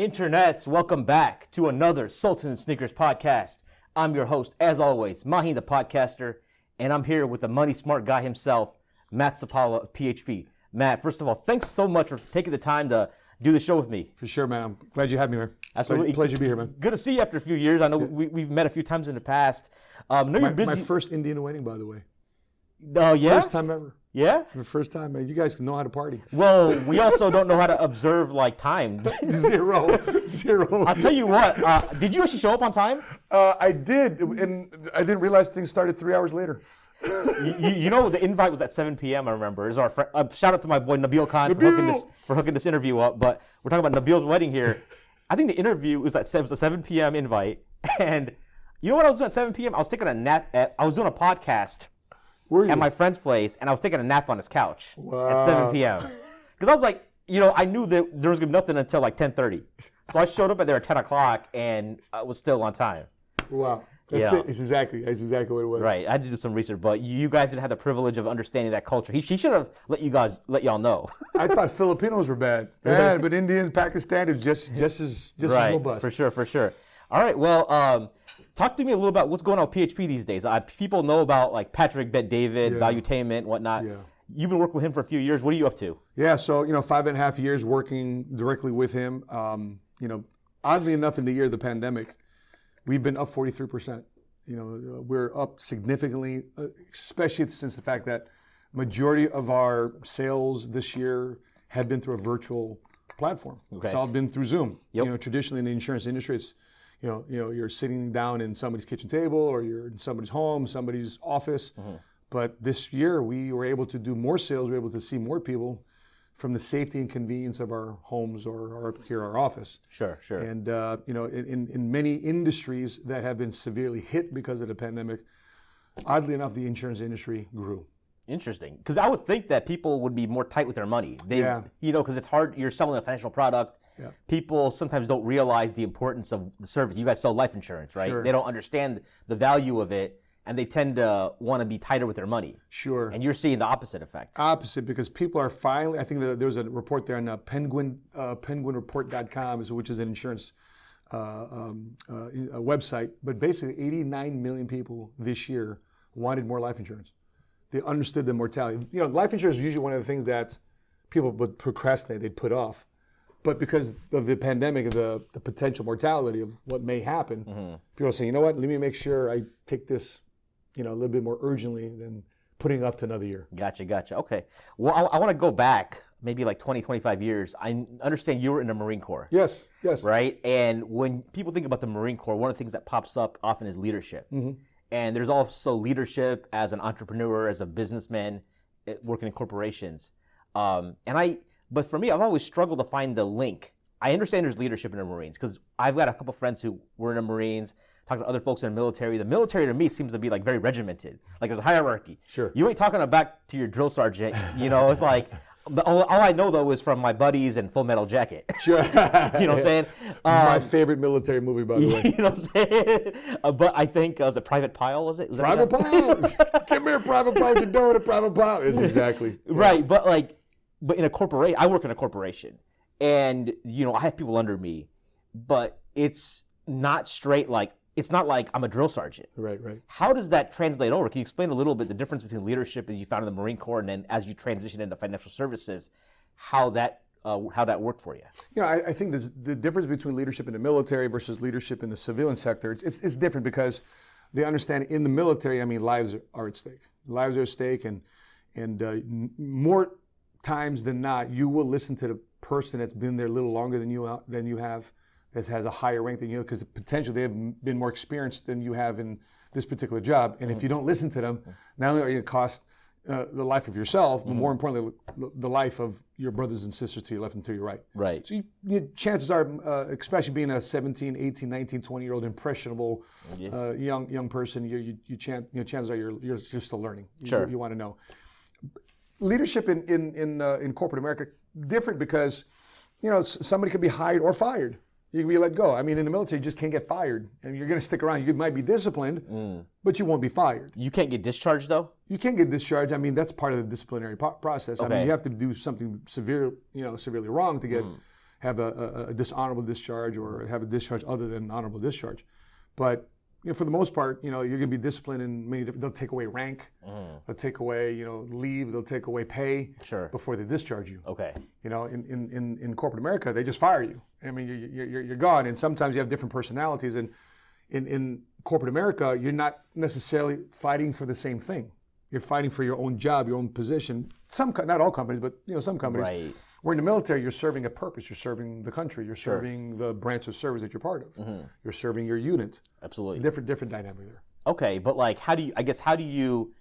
Internets, welcome back to another Sultan and Sneakers podcast. I'm your host, as always, Mahi the podcaster, and I'm here with the money smart guy himself, Matt Sapaula of PHP. Matt, first of all, thanks so much for taking the time to do the show with me. For sure, man. I'm glad you had me here. Absolutely. Pleasure to be here, man. Good to see you after a few years. I know we've met a few times in the past. You're busy. My first Indian wedding, by the way. Oh, yeah? First time ever. Yeah? The first time, man. You guys know how to party. Well, we also don't know how to observe, time. Zero. I'll tell you what, did you actually show up on time? I did, and I didn't realize things started 3 hours later. You know, the invite was at 7 p.m., I remember. It's our friend, shout out to my boy Nabil Khan for hooking this interview up. But we're talking about Nabil's wedding here. I think the interview was a 7 p.m. invite. And you know what I was doing at 7 p.m.? I was taking a nap. I was doing a podcast at my friend's place, and I was taking a nap on his couch at 7 p.m. Because I was like, I knew that there was going to be nothing until 10:30. So I showed up at there at 10 o'clock, and I was still on time. Wow. That's it. That's exactly what it was. Right. I had to do some research, but you guys didn't have the privilege of understanding that culture. He should have let y'all know. I thought Filipinos were bad. Yeah, but Indians, Pakistani, just as robust. For sure. All right. Well, talk to me a little about what's going on with PHP these days. People know about Patrick Bet-David, Valuetainment, whatnot. Yeah. You've been working with him for a few years. What are you up to? Yeah. So 5.5 years working directly with him. Oddly enough, in the year of the pandemic, we've been up 43%. We're up significantly, especially since the fact that majority of our sales this year have been through a virtual platform. Okay. It's all been through Zoom. Yep. Traditionally in the insurance industry, it's you're sitting down in somebody's kitchen table or you're in somebody's home, somebody's office. Mm-hmm. But this year we were able to do more sales. We were able to see more people from the safety and convenience of our homes or here our office. Sure. And in many industries that have been severely hit because of the pandemic, oddly enough, the insurance industry grew. Interesting, because I would think that people would be more tight with their money. Because it's hard. You're selling a financial product. Yeah. People sometimes don't realize the importance of the service. You guys sell life insurance, right? Sure. They don't understand the value of it. And they tend to want to be tighter with their money. Sure. And you're seeing the opposite effect. Opposite, because people are finally, I think there was a report there on penguinreport.com, which is an insurance website. But basically, 89 million people this year wanted more life insurance. They understood the mortality. Life insurance is usually one of the things that people would procrastinate, they'd put off. But because of the pandemic and the potential mortality of what may happen, people are saying, you know what, let me make sure I take this a little bit more urgently than putting it off to another year. Gotcha. Okay. Well, I want to go back maybe 20, 25 years. I understand you were in the Marine Corps. Yes. Right? And when people think about the Marine Corps, one of the things that pops up often is leadership. Mm-hmm. And there's also leadership as an entrepreneur, as a businessman, working in corporations. But for me, I've always struggled to find the link. I understand there's leadership in the Marines because I've got a couple friends who were in the Marines, talking to other folks in the military. The military to me seems to be very regimented. There's a hierarchy. Sure. You ain't talking back to your drill sergeant. It's all I know though is from my buddies and Full Metal Jacket. Sure. You know what I'm saying? My favorite military movie, by the way. You know what I'm saying? But I think, was it Private Pile, was it? Was Private Pile. Come here, Private Pile. You're doing it, Private Pile. Exactly. Right, but in a corporation, I work in a corporation, and I have people under me, but it's not straight it's not like I'm a drill sergeant. Right. How does that translate over? Can you explain a little bit the difference between leadership as you found in the Marine Corps and then as you transition into financial services, how that worked for you? I think the difference between leadership in the military versus leadership in the civilian sector, it's different because they understand in the military, lives are at stake. Lives are at stake, and more times than not, you will listen to the person that's been there a little longer than you have, that has a higher rank than you, because potentially they have been more experienced than you have in this particular job. And if you don't listen to them, not only are you going to cost the life of yourself, but more importantly, the life of your brothers and sisters to your left and to your right. Right. So chances are, especially being a 17, 18, 19, 20-year-old impressionable young person, chances are you're still learning. Sure. You want to know. Leadership in corporate America, different because, somebody could be hired or fired. You can be let go. In the military, you just can't get fired. And you're going to stick around. You might be disciplined, but you won't be fired. You can't get discharged, though? You can't get discharged. That's part of the disciplinary process. Okay. You have to do something severely wrong to get have a dishonorable discharge or have a discharge other than an honorable discharge. But for the most part, you're going to be disciplined in many different. They'll take away rank, they'll take away leave, they'll take away pay before they discharge you. Okay. In corporate America, they just fire you. I mean, you're gone. And sometimes you have different personalities. And in corporate America, you're not necessarily fighting for the same thing. You're fighting for your own job, your own position. Not all companies, but some companies. Right. Where in the military, you're serving a purpose. You're serving the country. You're serving the branch of service that you're part of. You're serving your unit. Absolutely. Different dynamic there. Okay, but like, how do you?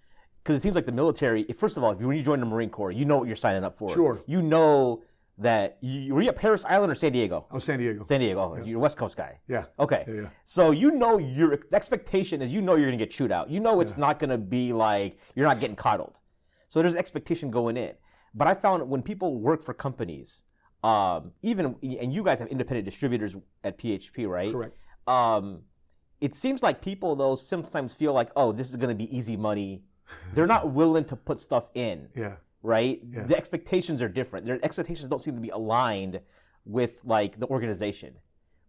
Because it seems like the military. First of all, when you join the Marine Corps, you know what you're signing up for. Sure. You know that were you at Paris Island or San Diego? Oh, San Diego. San Diego. You're a West Coast guy. Yeah. Okay. Yeah. So your expectation is you're going to get chewed out. It's not going to be like you're not getting coddled. So there's expectation going in. But I found when people work for companies, and you guys have independent distributors at PHP, right? Correct. It seems like people though sometimes feel like, oh, this is going to be easy money. They're not willing to put stuff in. Yeah. Right? Yeah. The expectations are different. Their expectations don't seem to be aligned with like the organization,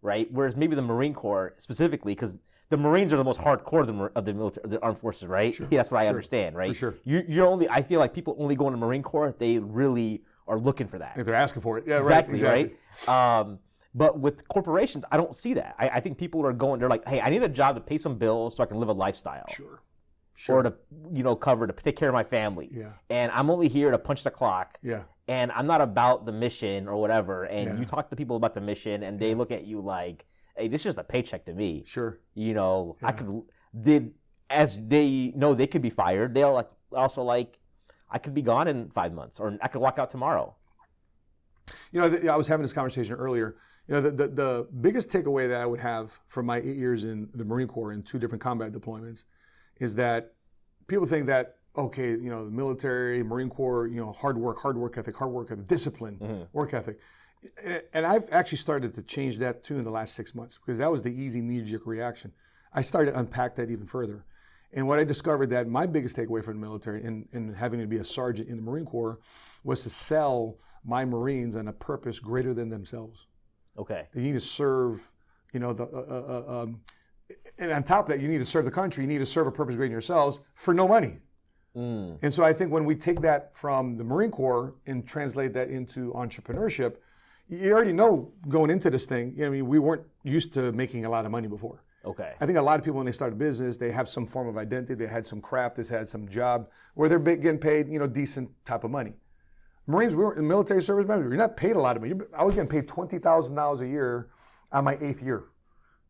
right? Whereas maybe the Marine Corps specifically, because the Marines are the most hardcore of the military, the armed forces, right? Sure. Yeah, that's what I understand, right? For sure. I feel like people only go in the Marine Corps, they really are looking for that. If they're asking for it. Yeah, exactly, right. But with corporations, I don't see that. I think people are going, they're like, hey, I need a job to pay some bills so I can live a lifestyle. Sure. Or to to take care of my family. Yeah. And I'm only here to punch the clock. Yeah. And I'm not about the mission or whatever. And you talk to people about the mission and they look at you like, hey, this is just a paycheck to me. Sure. I as they know they could be fired, they'll also I could be gone in 5 months or I could walk out tomorrow. I was having this conversation earlier. The biggest takeaway that I would have from my 8 years in the Marine Corps in 2 different combat deployments is that people think that, okay, the military, Marine Corps, hard work ethic, discipline, work ethic. And I've actually started to change that too in the last 6 months because that was the easy knee-jerk reaction. I started to unpack that even further. And what I discovered that my biggest takeaway from the military and having to be a sergeant in the Marine Corps was to sell my Marines on a purpose greater than themselves. Okay. They need to serve, and on top of that, you need to serve the country. You need to serve a purpose greater than yourselves for no money. And so I think when we take that from the Marine Corps and translate that into entrepreneurship, you already know going into this thing, we weren't used to making a lot of money before. Okay. I think a lot of people, when they start a business, they have some form of identity. They had some craft. They had some job where they're getting paid, decent type of money. Marines, we were in military service members. You're not paid a lot of money. I was getting paid $20,000 a year on my 8th year.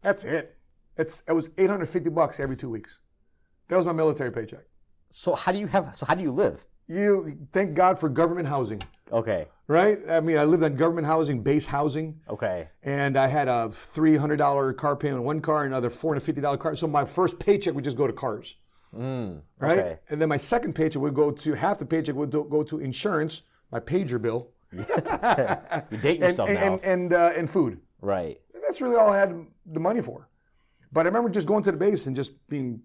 That's it. It was $850 every 2 weeks. That was my military paycheck. So how do you live? You thank God for government housing. Okay. Right? I mean, I lived on government housing, base housing. Okay. And I had a $300 car payment on one car, another $450 car. So my first paycheck would just go to cars. Right? Okay. And then my second paycheck would go to, half the paycheck would go to insurance, my pager bill. You date yourself now. And food. Right. And that's really all I had the money for. But I remember just going to the base and just being,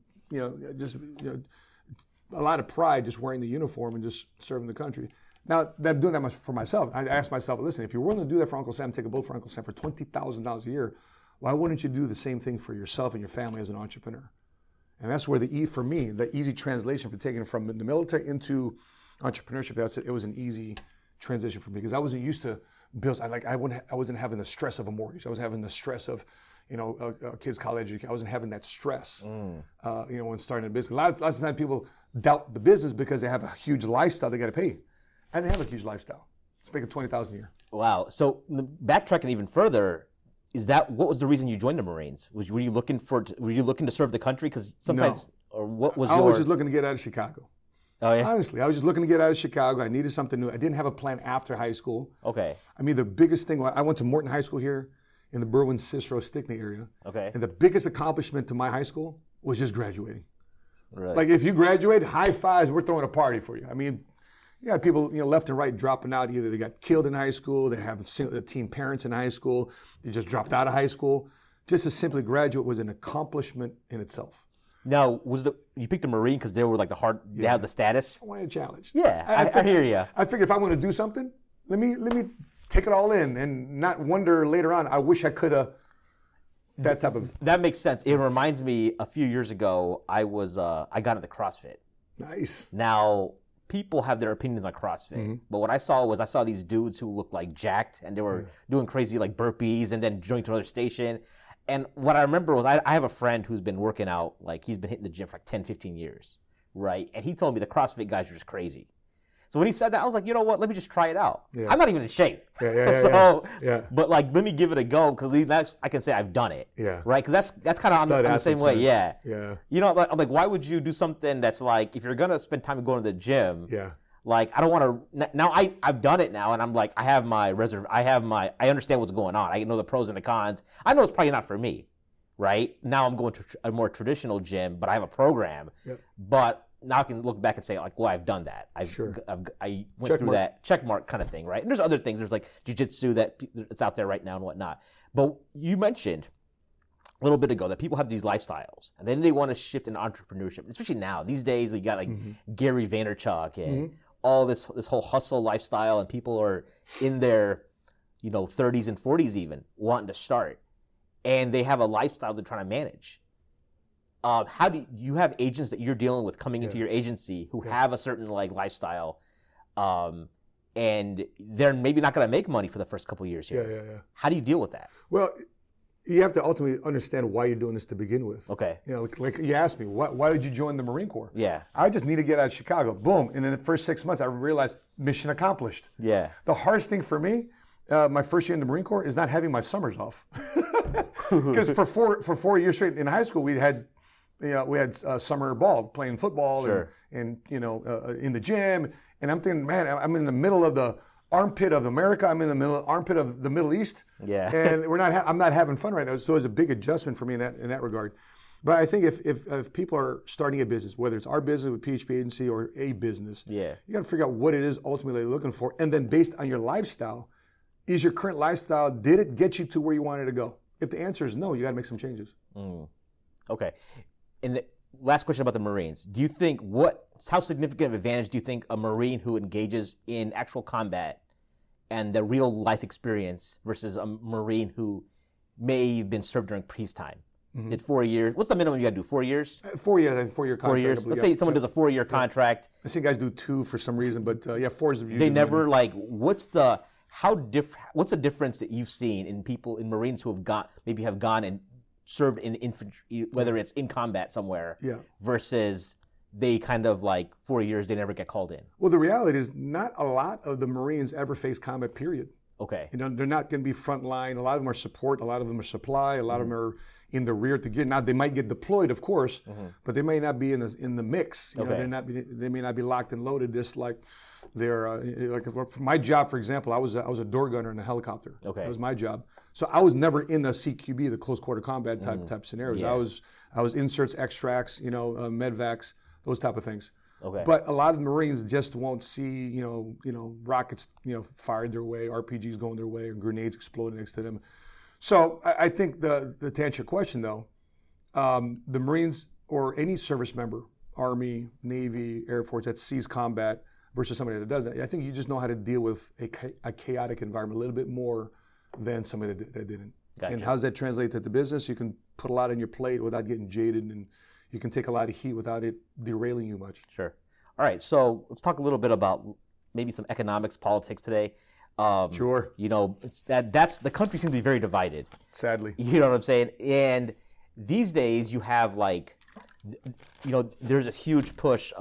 a lot of pride just wearing the uniform and just serving the country. Now, I'm doing that much for myself. I asked myself, listen, if you're willing to do that for Uncle Sam, take a bullet for Uncle Sam for $20,000 a year, why wouldn't you do the same thing for yourself and your family as an entrepreneur? And that's where for me, the easy translation for taking it from the military into entrepreneurship, it was an easy transition for me because I wasn't used to bills. I wasn't having the stress of a mortgage. I was having the stress of a kid's college education. I wasn't having that stress, when starting a business. Lots of times people doubt the business because they have a huge lifestyle they got to pay. I didn't have a huge lifestyle. I was making $20,000 a year. Wow. So backtracking even further, what was the reason you joined the Marines? Were you looking to serve the country? Because sometimes, no. Or what was I was just looking to get out of Chicago. Oh yeah. Honestly, I was just looking to get out of Chicago. I needed something new. I didn't have a plan after high school. Okay. I mean, the biggest thing, I went to Morton High School here in the Berwyn, Cicero, Stickney area. Okay. And the biggest accomplishment to my high school was just graduating. Really? Like if you graduate, high fives, we're throwing a party for you. I mean, you got people, left and right dropping out. Either they got killed in high school, they have teen parents in high school, they just dropped out of high school. Just to simply graduate was an accomplishment in itself. Now, you picked the Marine because they were like they have the status? I wanted a challenge. Yeah, I hear you. I figured if I want to do something, let me take it all in and not wonder later on, I wish I could have, that type of. That makes sense. It reminds me, a few years ago, I got into CrossFit. Nice. Now, people have their opinions on CrossFit, but what I saw these dudes who looked like jacked, and they were doing crazy like burpees and then joining to another station. And what I remember was I have a friend who's been working out, like he's been hitting the gym for like 10, 15 years, right? And he told me the CrossFit guys are just crazy. So when he said that, I was like, you know what? Let me just try it out. Yeah. I'm not even in shape. Yeah. But like, let me give it a go, because I can say I've done it. Yeah. Right? Because that's kind of on the same way. Yeah. You know, I'm like, why would you do something that's like, if you're gonna spend time going to the gym? Yeah. Like, I don't want to. Now I've done it now, and I'm like, I understand what's going on. I know the pros and the cons. I know it's probably not for me, right? Now I'm going to a more traditional gym, but I have a program. Yep. But now I can look back and say, like, well, I've done that. I went through that check mark kind of thing, right? And there's other things. There's like jiu-jitsu that's out there right now and whatnot. But you mentioned a little bit ago that people have these lifestyles, and then they want to shift into entrepreneurship, especially now. These days, you got like Gary Vaynerchuk and all this whole hustle lifestyle, and people are in their 30s and 40s even wanting to start, and they have a lifestyle they're trying to manage. How do you have agents that you're dealing with coming into your agency who have a certain like lifestyle, and they're maybe not going to make money for the first couple of years here? Yeah. How do you deal with that? Well, you have to ultimately understand why you're doing this to begin with. Okay. Like you asked me, why did you join the Marine Corps? Yeah. I just need to get out of Chicago. Boom. And in the first 6 months, I realized mission accomplished. Yeah. The hardest thing for me, my first year in the Marine Corps, is not having my summers off. Because for 4 years straight in high school, we had summer ball, playing football, and in the gym. And I'm thinking, man, I'm in the middle of the armpit of America. I'm in the middle armpit of the Middle East. Yeah. And I'm not having fun right now. So it's a big adjustment for me in that regard. But I think if people are starting a business, whether it's our business with PHP Agency or a business, you got to figure out what it is ultimately you're looking for, and then based on your lifestyle, is your current lifestyle, did it get you to where you wanted to go? If the answer is no, you got to make some changes. Okay. And the last question about the Marines. Do you think how significant of advantage do you think a Marine who engages in actual combat and the real life experience versus a Marine who may have been served during peacetime? Did 4 years? What's the minimum you got to do? 4 years? 4 years. I think 4 year contract. 4 years. Let's say someone does a 4 year contract. I see guys do 2 for some reason, but 4 is usually. They never what's the difference that you've seen in people in Marines who have gone and served in infantry, whether it's in combat somewhere, versus they kind of 4 years they never get called in? Well, the reality is not a lot of the Marines ever face combat, period. Okay. They're not going to be front line. A lot of them are support. A lot of them are supply. A lot of them are in the rear to get. Now they might get deployed, of course, but they may not be in the mix. They may not be locked and loaded. Just like they're for my job, for example, I was a door gunner in a helicopter. Okay. That was my job. So I was never in the CQB, the close quarter combat type scenarios. Yeah. I was inserts, extracts, medvacs, those type of things. Okay. But a lot of Marines just won't see, rockets, fired their way, RPGs going their way, or grenades exploding next to them. So I think to answer your question though, the Marines or any service member, Army, Navy, Air Force that sees combat versus somebody that doesn't, I think you just know how to deal with a chaotic environment a little bit more than somebody that didn't. Gotcha. And how does that translate to the business? You can put a lot on your plate without getting jaded, and you can take a lot of heat without it derailing you much. Sure. All right, so let's talk a little bit about maybe some economics, politics today. Sure. That's the country seems to be very divided. Sadly. You know what I'm saying? And these days you have there's a huge push.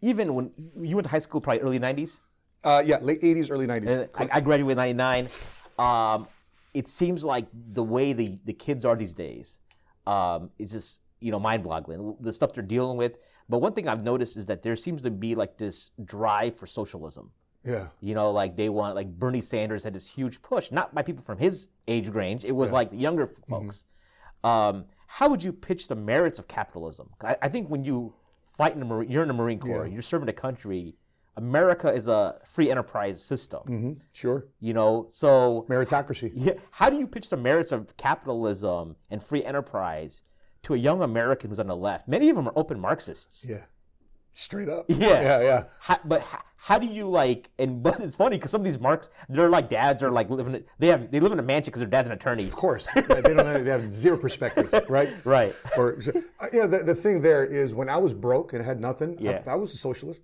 Even when you went to high school, probably early 90s? Late 80s, early 90s. I graduated in 99. It seems like the way the kids are these days is just, mind-boggling, the stuff they're dealing with. But one thing I've noticed is that there seems to be this drive for socialism. Yeah. They want, Bernie Sanders had this huge push, not by people from his age range. It was younger folks. How would you pitch the merits of capitalism? I think when you fight you're in the Marine Corps, you're serving the country. America is a free enterprise system. Sure. So meritocracy. Yeah. How do you pitch the merits of capitalism and free enterprise to a young American who's on the left? Many of them are open Marxists. Yeah. Straight up. Yeah. Yeah. how do you like? But it's funny because some of these marks, they're like dads are like they live in a mansion because their dad's an attorney. Of course, they have zero perspective, right? Right. Or the thing there is when I was broke and had nothing, I was a socialist.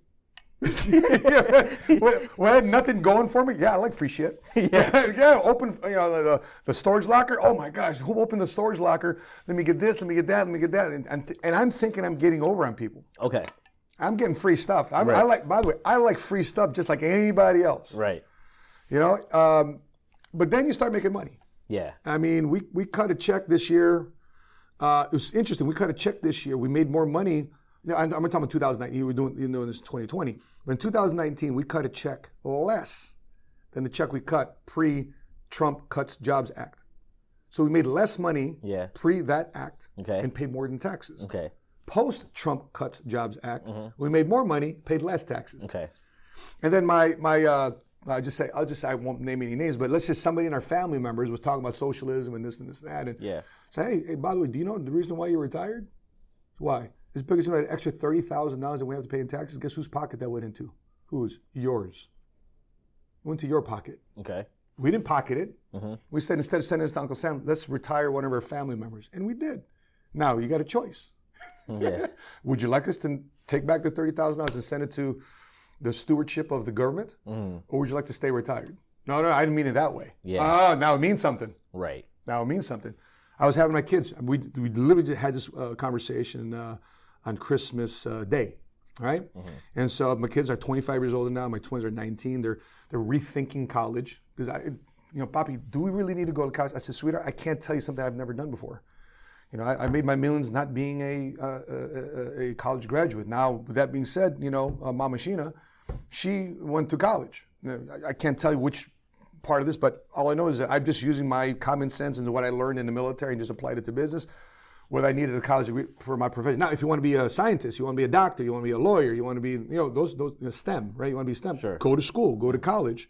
when I had nothing going for me, I like free shit. Open the storage locker. Oh my gosh, who opened the storage locker? Let me get this, let me get that, let me get that. And I'm thinking I'm getting over on people. Okay. I'm getting free stuff. I like, by the way, I like free stuff just like anybody else. Right. But then you start making money. Yeah. I mean, we cut a check this year. It was interesting. We cut a check this year. We made more money. I'm talking about 2019. You were doing this in 2020. But in 2019, we cut a check less than the check we cut pre-Trump Cuts Jobs Act. So we made less money pre that act and paid more than taxes. Okay. Post-Trump Cuts Jobs Act, we made more money, paid less taxes. Okay. And then I'll just say I won't name any names, but let's just somebody in our family members was talking about socialism and this and this and that, and say, hey, by the way, do you know the reason why you're retired? Why? It's because you had an extra $30,000 that we have to pay in taxes. Guess whose pocket that went into? Whose? Yours. It went to your pocket. Okay. We didn't pocket it. We said instead of sending this to Uncle Sam, let's retire one of our family members, and we did. Now you got a choice. Yeah. Would you like us to take back the $30,000 and send it to the stewardship of the government, or would you like to stay retired? No, I didn't mean it that way. Yeah. Now it means something. Right. Now it means something. I was having my kids. We literally just had this conversation on Christmas Day, right? And so my kids are 25 years old now. My twins are 19. They're rethinking college because Papi, do we really need to go to college? I said, sweetheart, I can't tell you something I've never done before. I made my millions not being a college graduate. Now, with that being said, Mama Sheena, she went to college. I can't tell you which part of this, but all I know is that I'm just using my common sense and what I learned in the military and just applied it to business, whether I needed a college degree for my profession. Now, if you want to be a scientist, you want to be a doctor, you want to be a lawyer, you want to be, those STEM, right? You want to be STEM. Sure. Go to school, go to college.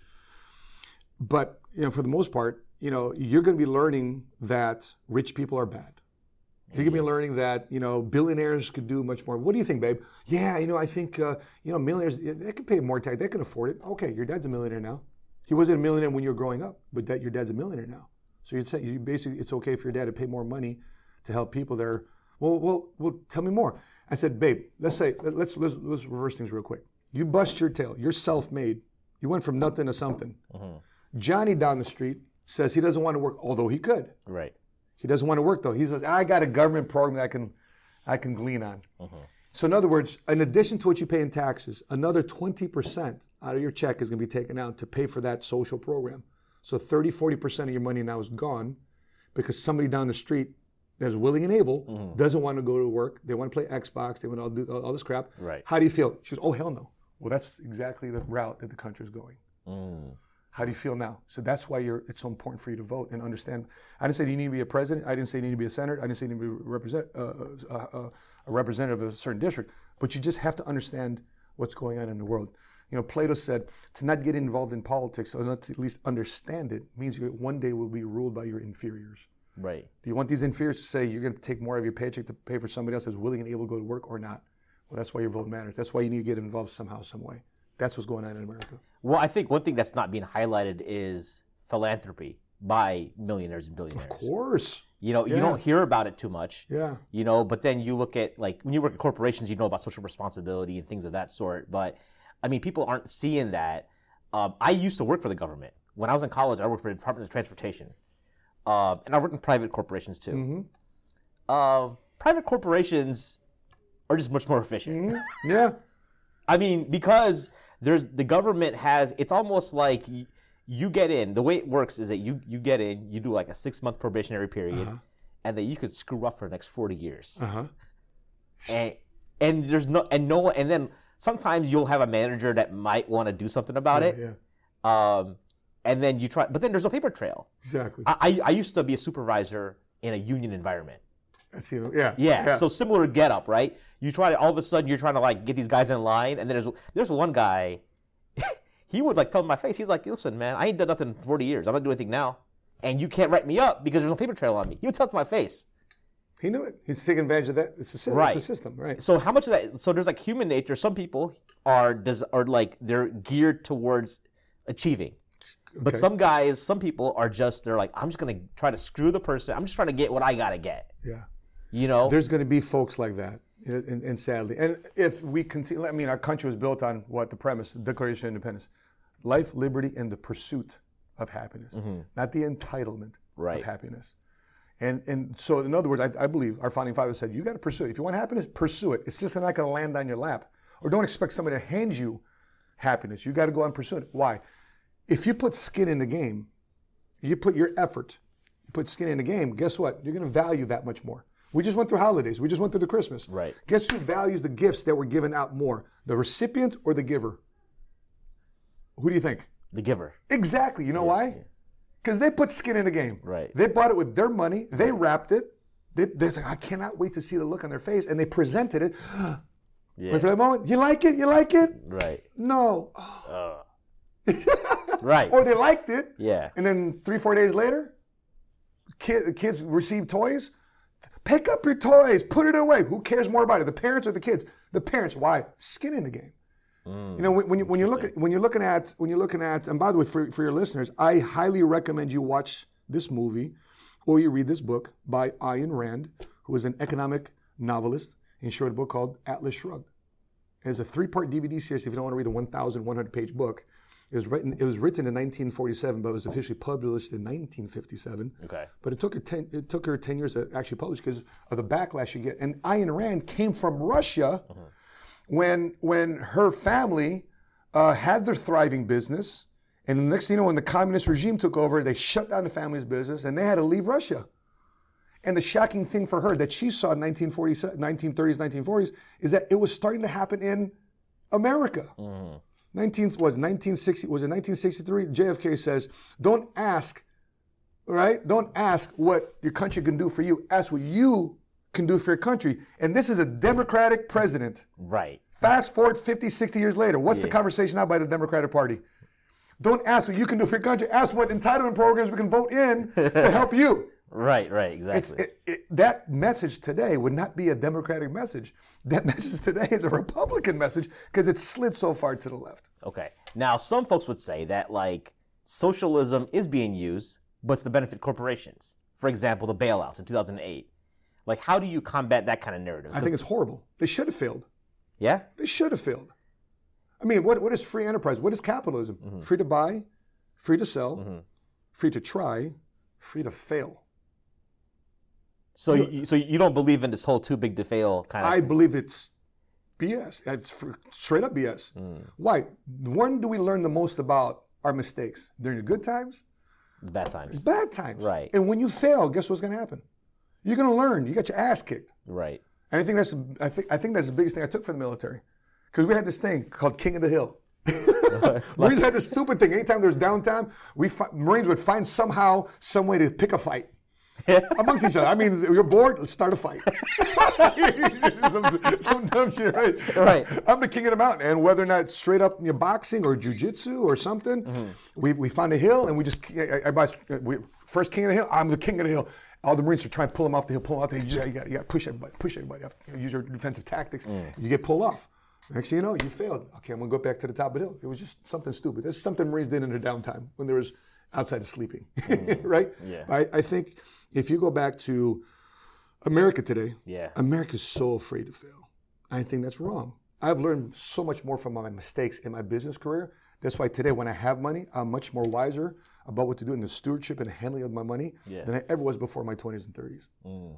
But, for the most part, you're going to be learning that rich people are bad. You're going to be learning that, billionaires could do much more. What do you think, babe? Yeah, I think, millionaires, they can pay more tax. They can afford it. Okay, your dad's a millionaire now. He wasn't a millionaire when you were growing up, but your dad's a millionaire now. So you'd say, basically, it's okay for your dad to pay more money to help people there. Well, tell me more. I said, babe, let's reverse things real quick. You bust your tail. You're self-made. You went from nothing to something. Johnny down the street says he doesn't want to work, although he could. Right. He doesn't want to work though. He says, I got a government program that I can glean on. So in other words, in addition to what you pay in taxes, another 20% out of your check is going to be taken out to pay for that social program. So 30-40% of your money now is gone because somebody down the street that's willing and able doesn't want to go to work. They want to play Xbox. They want to do all this crap. Right. How do you feel? She goes, oh, hell no. Well, that's exactly the route that the country is going. How do you feel now? So that's why it's so important for you to vote and understand. I didn't say you need to be a president. I didn't say you need to be a senator. I didn't say you need to be a representative of a certain district. But you just have to understand what's going on in the world. Plato said to not get involved in politics or not to at least understand it means you one day will be ruled by your inferiors. Right. Do you want these inferiors to say you're going to take more of your paycheck to pay for somebody else that's willing and able to go to work or not? Well, that's why your vote matters. That's why you need to get involved somehow, some way. That's what's going on in America. Well, I think one thing that's not being highlighted is philanthropy by millionaires and billionaires. Of course. You don't hear about it too much. Yeah. But then you look at, like, when you work at corporations, you know about social responsibility and things of that sort. But, I mean, people aren't seeing that. I used to work for the government. When I was in college, I worked for the Department of Transportation. And I worked in private corporations, too. Private corporations are just much more efficient. Yeah. I mean, because the government it's almost like you get in. The way it works is that you get in, you do like a 6-month probationary period, and then you could screw up for the next 40 years. And there's and then sometimes you'll have a manager that might want to do something about it. Yeah. And then you try, but then there's no paper trail. Exactly. I used to be a supervisor in a union environment. Yeah. So similar get up, right? You try to, all of a sudden you're trying to like get these guys in line, and then there's one guy, he would like tell me my face. He's like, listen, man, I ain't done nothing in 40 years. I'm not doing anything now, and you can't write me up because there's no paper trail on me. He would tell it to my face. He knew it. He's taking advantage of that. It's a system. Right. It's a system, right? So how much of that? So there's like human nature. Some people are like they're geared towards achieving, but some people are just they're like, I'm just gonna try to screw the person. I'm just trying to get what I gotta get. Yeah. You know, there's going to be folks like that, and sadly, and if we continue, I mean, our country was built on what the premise, the Declaration of Independence, life, liberty, and the pursuit of happiness, not the entitlement of happiness. And so, in other words, I believe our founding fathers said, you got to pursue it. If you want happiness, pursue it. It's just not going to land on your lap. Or don't expect somebody to hand you happiness. You got to go out and pursue it. Why? If you put skin in the game, you put your effort, you put skin in the game, guess what? You're going to value that much more. We just went through holidays. We just went through the Christmas. Right. Guess who values the gifts that were given out more? The recipient or the giver? Who do you think? The giver. Exactly. You know why? Because they put skin in the game. Right. They bought it with their money. They wrapped it. They're like, I cannot wait to see the look on their face. And they presented it. Wait for that moment. You like it? You like it? Right. No. Right. Or they liked it. Yeah. And then 3-4 days later, kids receive toys. Pick up your toys. Put it away. Who cares more about it? The parents or the kids? The parents. Why? Skin in the game. You know, when you're looking at, and by the way, for your listeners, I highly recommend you watch this movie, or you read this book by Ayn Rand, who is an economic novelist. He wrote a book called Atlas Shrugged. It's a 3-part DVD series. If you don't want to read a 1,100-page book, it was written in 1947, but it was officially published in 1957. Okay. But it took her 10 years to actually publish because of the backlash you get. And Ayn Rand came from Russia. When her family had their thriving business, and the next thing you know, when the communist regime took over, they shut down the family's business, and they had to leave Russia. And the shocking thing for her that she saw in 1930s, 1940s, is that it was starting to happen in America. 1963? JFK says, don't ask, right? Don't ask what your country can do for you. Ask what you can do for your country. And this is a Democratic president. Right. Fast forward 50, 60 years later. What's the conversation now by the Democratic Party? Don't ask what you can do for your country. Ask what entitlement programs we can vote in to help you. Right, exactly. That message today would not be a Democratic message. That message today is a Republican message because it's slid so far to the left. Okay. Now, some folks would say that, like, socialism is being used, but it's to benefit corporations. For example, the bailouts in 2008. Like, how do you combat that kind of narrative? I think it's horrible. They should have failed. Yeah? They should have failed. I mean, what is free enterprise? What is capitalism? Free to buy, free to sell, free to try, free to fail. So you don't believe in this whole too big to fail kind of I believe it's BS. It's straight up BS. Why? When do we learn the most about our mistakes? During the good times? Bad times. Bad times. Right. And when you fail, guess what's going to happen? You're going to learn. You got your ass kicked. Right. And I think that's the biggest thing I took from the military. Because we had this thing called King of the Hill. Marines had this stupid thing. Anytime there was downtime, Marines would find somehow some way to pick a fight. Amongst each other. I mean, you're bored, let's start a fight. some dumb shit, right? Right. I'm the king of the mountain. And whether or not it's straight up boxing or jiu-jitsu or something, we find a hill and we just, first king of the hill, I'm the king of the hill. All the Marines are trying to pull him off the hill, You got to push everybody. You have to use your defensive tactics. You get pulled off. Next thing you know, you failed. Okay, I'm going to go back to the top of the hill. It was just something stupid. That's something Marines did in their downtime when there was outside of sleeping, right? Yeah. I think if you go back to America today, America's so afraid to fail. I think that's wrong. I've learned so much more from my mistakes in my business career. That's why today when I have money, I'm much more wiser about what to do in the stewardship and handling of my money than I ever was before my 20s and 30s.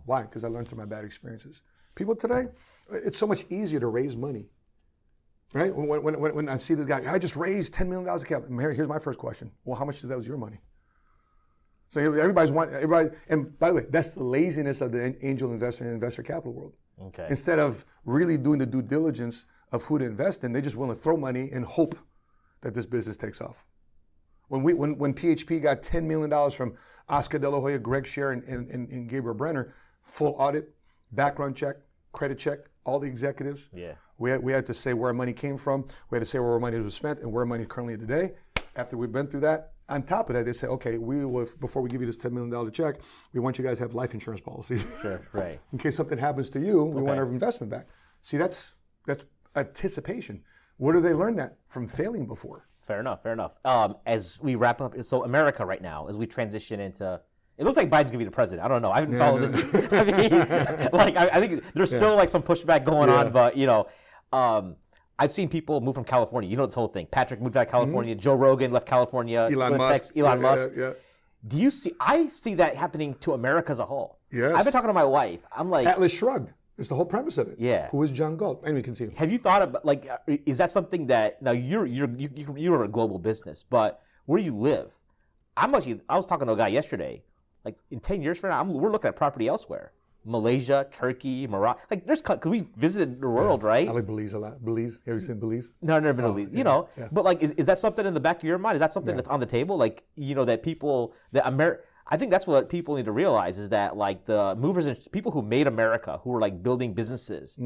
Why? Because I learned through my bad experiences. People today, it's so much easier to raise money. Right? When I see this guy, I just raised $10 million of capital. Here's my first question. Well, how much of that was your money? So everybody, and by the way, that's the laziness of the angel investor and investor capital world. Okay. Instead of really doing the due diligence of who to invest in, they just want to throw money and hope that this business takes off. When PHP got $10 million from Oscar De La Hoya, Greg Scher, and Gabriel Brenner, full audit, background check, credit check, all the executives. Yeah. We had to say where our money came from. We had to say where our money was spent and where our money is currently today. after we've been through that, on top of that, they say, okay, before we give you this $10 million check, we want you guys to have life insurance policies. Sure, right. In case something happens to you, we want our investment back. See, that's anticipation. Where do they learn that? From failing before. Fair enough. As we wrap up, so America right now, as we transition into, it looks like Biden's gonna be the president. I don't know. I haven't followed it. I mean, I think there's still like some pushback going on, but I've seen people move from California. You know this whole thing. Patrick moved out of California. Joe Rogan left California. Elon Musk. Yeah. Do you see? I see that happening to America as a whole. Yes. I've been talking to my wife. I'm like, Atlas Shrugged. It's the whole premise of it. Yeah. Who is John Galt? Anyway, continue. Have you thought about is that something that now you're a global business, but where you live? I was talking to a guy yesterday. Like in 10 years from now, we're looking at property elsewhere. Malaysia, Turkey, Morocco. Like there's because we've visited the world, right? I like Belize a lot. Belize. Have you seen Belize? No, I've never been to Belize. Yeah. But like, is that something in the back of your mind? Is that something that's on the table? Like, that I think that's what people need to realize is that like the movers and people who made America, who are like building businesses,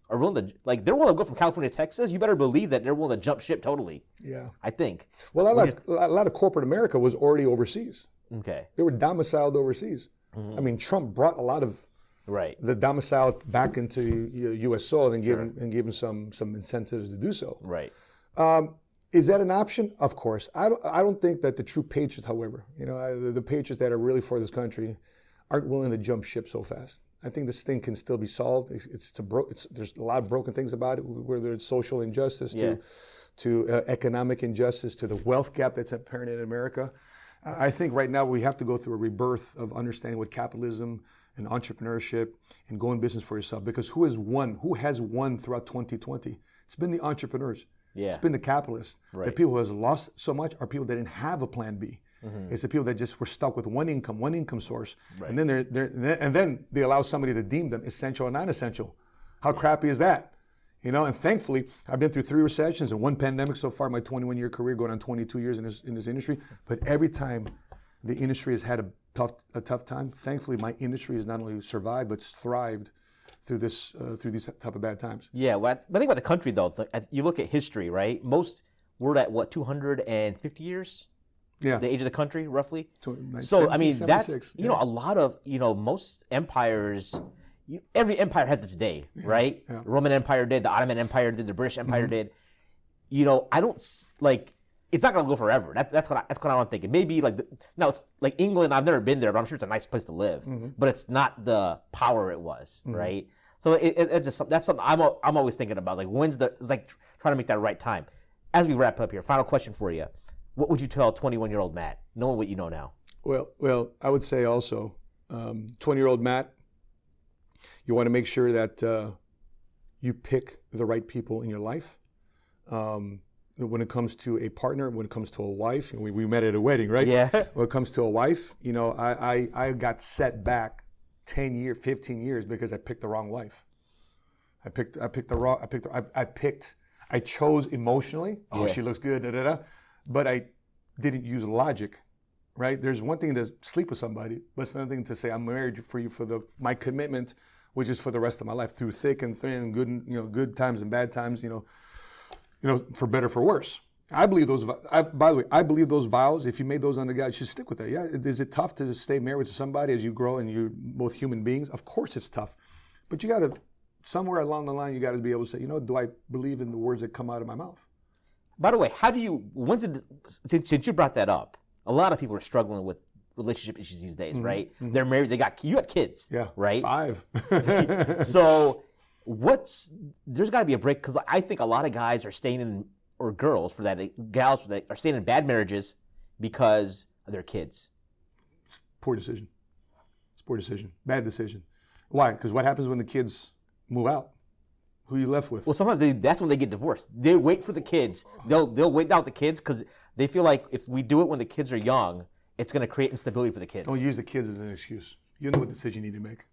are willing to they're willing to go from California to Texas. You better believe that they're willing to jump ship totally. Yeah. I think. Well, a lot of corporate America was already overseas. Okay. They were domiciled overseas. I mean, Trump brought a lot of the domicile back into U.S. soil and gave them some incentives to do so. Right. Is that an option? Of course. I don't think that the true patriots, however, the patriots that are really for this country, aren't willing to jump ship so fast. I think this thing can still be solved. There's a lot of broken things about it, whether it's social injustice to economic injustice to the wealth gap that's apparent in America. I think right now we have to go through a rebirth of understanding what capitalism and entrepreneurship and going business for yourself. Because who has won throughout 2020? It's been the entrepreneurs. Yeah. It's been the capitalists. Right. The people who has lost so much are people that didn't have a plan B. It's the people that just were stuck with one income source. Right. And then they allow somebody to deem them essential or non-essential. How crappy is that? And thankfully, I've been through 3 recessions and 1 pandemic so far in my 21-year career, going on 22 years in this industry. But every time the industry has had a tough time, thankfully my industry has not only survived but thrived through these type of bad times. Yeah, well, I think about the country though, you look at history, right? We're at what, 250 years? Yeah. The age of the country, roughly. So I mean, that's a lot of most empires. Every empire has its day, right? Yeah. The Roman Empire did, the Ottoman Empire did, the British Empire did. I don't like. It's not gonna go forever. That's what I'm thinking. Maybe it's like England. I've never been there, but I'm sure it's a nice place to live. But it's not the power it was, right? So it's just that's something I'm always thinking about. Like it's like trying to make that right time. As we wrap up here, final question for you: what would you tell 21-year-old Matt, knowing what you know now? Well, I would say also, 20-year-old Matt, you want to make sure that you pick the right people in your life. When it comes to a partner, when it comes to a wife, we met at a wedding, right? Yeah. When it comes to a wife, I got set back 10 years, 15 years because I picked the wrong wife. I chose emotionally. Oh, she looks good, but I didn't use logic, right? There's one thing to sleep with somebody, but it's another thing to say I'm married for you for my commitment, which is for the rest of my life, through thick and thin, good times and bad times, for better, for worse. I believe those. By the way, I believe those vows. If you made those under God, you should stick with that. Yeah, is it tough to stay married to somebody as you grow and you're both human beings? Of course, it's tough, but you got to somewhere along the line, you got to be able to say, do I believe in the words that come out of my mouth? By the way, since you brought that up, a lot of people are struggling with relationship issues these days, right? They're married, you got kids, right? 5. So there's got to be a break, because I think a lot of guys are staying in, or girls for that, gals that are staying in bad marriages because of their kids. It's poor decision. Bad decision. Why? Because what happens when the kids move out? Who are you left with? Well, sometimes that's when they get divorced. They wait for the kids. They'll wait out the kids because they feel like if we do it when the kids are young, it's going to create instability for the kids. Don't use the kids as an excuse. You know what decision you need to make.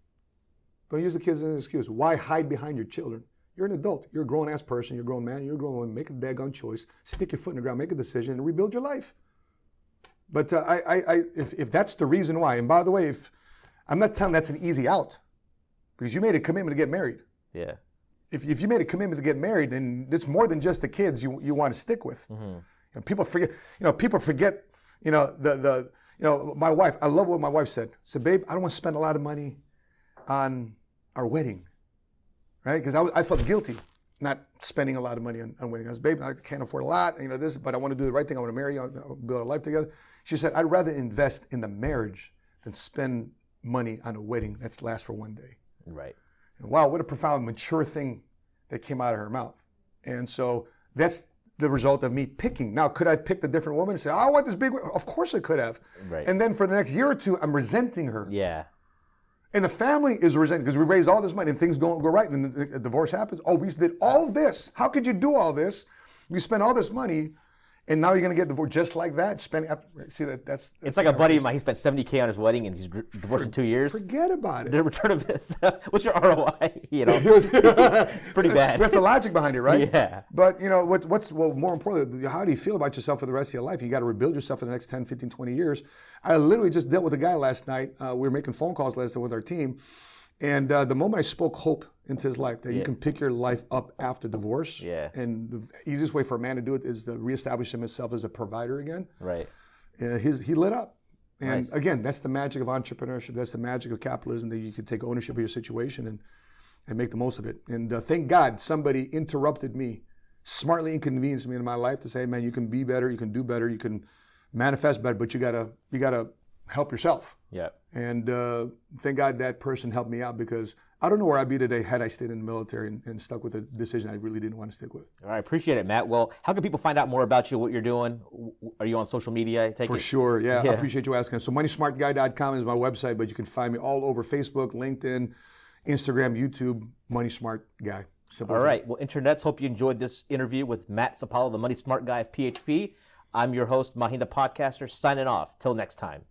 Don't use the kids as an excuse. Why hide behind your children? You're an adult. You're a grown-ass person. You're a grown man. You're a grown woman. Make a daggone choice. Stick your foot in the ground. Make a decision and rebuild your life. But if that's the reason why, and by the way, I'm not telling that's an easy out, because you made a commitment to get married. Yeah. If you made a commitment to get married, then it's more than just the kids you want to stick with. People forget. People forget. My wife. I love what my wife said. Said, babe, I don't want to spend a lot of money on our wedding, right? Because I felt guilty not spending a lot of money on wedding. I was, babe, I can't afford a lot. But I want to do the right thing. I want to marry you. I want to build a life together. She said, I'd rather invest in the marriage than spend money on a wedding that's lasts for one day. Right. And wow, what a profound, mature thing that came out of her mouth. And so that's the result of me picking. Now, could I have picked a different woman and say, I want this big one? Of course I could have. Right. And then for the next year or two, I'm resenting her. Yeah. And the family is resenting because we raised all this money and things don't go right and the divorce happens. Oh, we did all of this. How could you do all this? We spent all this money and now you're going to get divorced just like that? That's it's like a buddy of mine. He spent $70K on his wedding and he's divorced in 2 years. Forget about it. The return of his, what's your ROI? Pretty bad. With the logic behind it, right? Yeah. But what's more importantly, how do you feel about yourself for the rest of your life? You got to rebuild yourself for the next 10, 15, 20 years. I literally just dealt with a guy last night. We were making phone calls last night with our team. And the moment I spoke hope into his life, that you can pick your life up after divorce. Yeah. And the easiest way for a man to do it is to reestablish himself as a provider again. Right. He lit up. And Nice. Again, that's the magic of entrepreneurship. That's the magic of capitalism, that you can take ownership of your situation and make the most of it. And thank God somebody interrupted me, smartly inconvenienced me in my life to say, man, you can be better, you can do better, you can manifest better, but you gotta help yourself. Yeah. And thank God that person helped me out, because I don't know where I'd be today had I stayed in the military and stuck with a decision I really didn't want to stick with. All right, appreciate it, Matt. Well, how can people find out more about you, what you're doing? Are you on social media? For sure, yeah. I appreciate you asking. So moneysmartguy.com is my website, but you can find me all over Facebook, LinkedIn, Instagram, YouTube, Money Smart Guy. Simple All as right. Well, internets, hope you enjoyed this interview with Matt Sapaula, the Money Smart Guy of PHP. I'm your host, Mahin the Podcaster, signing off. Till next time.